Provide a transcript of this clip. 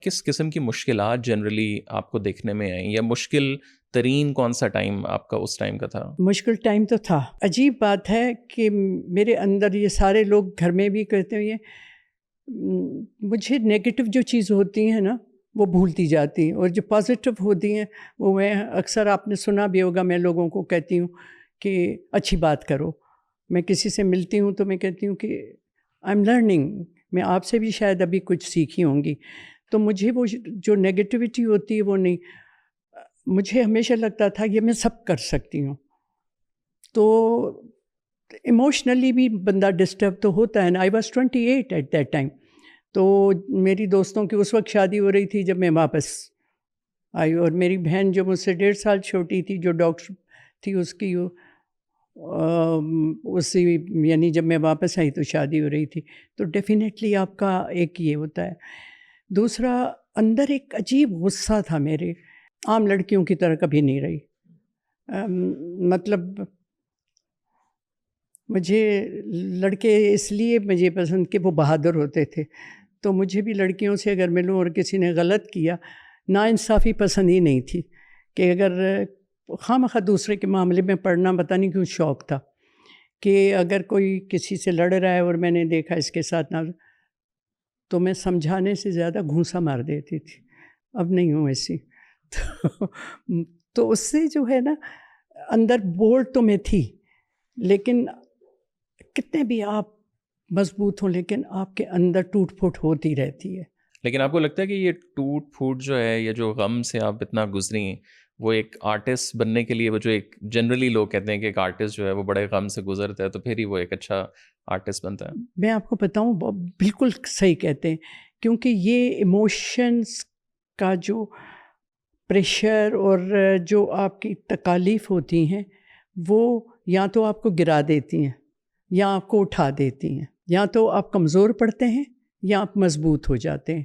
کس قسم کی مشکلات جنرلی آپ کو دیکھنے میں آئیں، یا مشکل ترین کون سا ٹائم آپ کا اس ٹائم کا تھا؟ مشکل ٹائم تو تھا. عجیب بات ہے کہ میرے اندر یہ سارے لوگ گھر میں بھی کہتے ہیں مجھے نیگیٹو جو چیز ہوتی ہیں نا وہ بھولتی جاتی ہیں، اور جو پازیٹیو ہوتی ہیں وہ میں اکثر آپ نے سنا بھی ہوگا، میں لوگوں کو کہتی ہوں کہ اچھی بات کرو. میں کسی سے ملتی ہوں تو میں کہتی ہوں کہ آئی ایم لرننگ، میں آپ سے بھی شاید ابھی کچھ سیکھی ہوں گی. تو مجھے وہ جو نیگیٹیوٹی ہوتی ہے وہ نہیں، مجھے ہمیشہ لگتا تھا یہ میں سب کر سکتی ہوں. تو ایموشنلی بھی بندہ ڈسٹرب تو ہوتا ہے نا. I was 28 at that time. تو میری دوستوں کی اس وقت شادی ہو رہی تھی جب میں واپس آئی، اور میری بہن جو مجھ سے 1.5 سال چھوٹی تھی جو ڈاکٹر تھی اس کی اسی یعنی جب میں واپس آئی تو شادی ہو رہی تھی. تو ڈیفینیٹلی آپ کا ایک یہ ہوتا ہے. دوسرا اندر ایک عجیب غصہ تھا میرے، عام لڑکیوں کی طرح کبھی نہیں رہی. مطلب مجھے لڑکے اس لیے مجھے پسند کہ وہ بہادر ہوتے تھے. تو مجھے بھی لڑکیوں سے اگر ملوں اور کسی نے غلط کیا، ناانصافی پسند ہی نہیں تھی. کہ اگر خواہ دوسرے کے معاملے میں پڑھنا پتہ نہیں کیوں شوق تھا، کہ اگر کوئی کسی سے لڑ رہا ہے اور میں نے دیکھا اس کے ساتھ نہ، تو میں سمجھانے سے زیادہ گھونسا مار دیتی تھی. اب نہیں ہوں ایسی. تو اس سے جو ہے نا اندر بولڈ تو میں تھی، لیکن کتنے بھی آپ مضبوط ہوں لیکن آپ کے اندر ٹوٹ پھوٹ ہوتی رہتی ہے. لیکن آپ کو لگتا ہے کہ یہ ٹوٹ پھوٹ جو ہے، یا جو غم سے آپ اتنا گزری، وہ ایک آرٹسٹ بننے کے لیے، وہ جو ایک جنرلی لوگ کہتے ہیں کہ ایک آرٹسٹ جو ہے وہ بڑے غم سے گزرتا ہے تو پھر ہی وہ ایک اچھا آرٹسٹ بنتا ہے؟ میں آپ کو بتاؤں بالکل صحیح کہتے ہیں، کیونکہ یہ ایموشنس کا جو پریشر اور جو آپ کی تکالیف ہوتی ہیں وہ یا تو آپ کو گرا دیتی ہیں یا آپ کو اٹھا دیتی ہیں، یا تو آپ کمزور پڑتے ہیں یا آپ مضبوط ہو جاتے ہیں.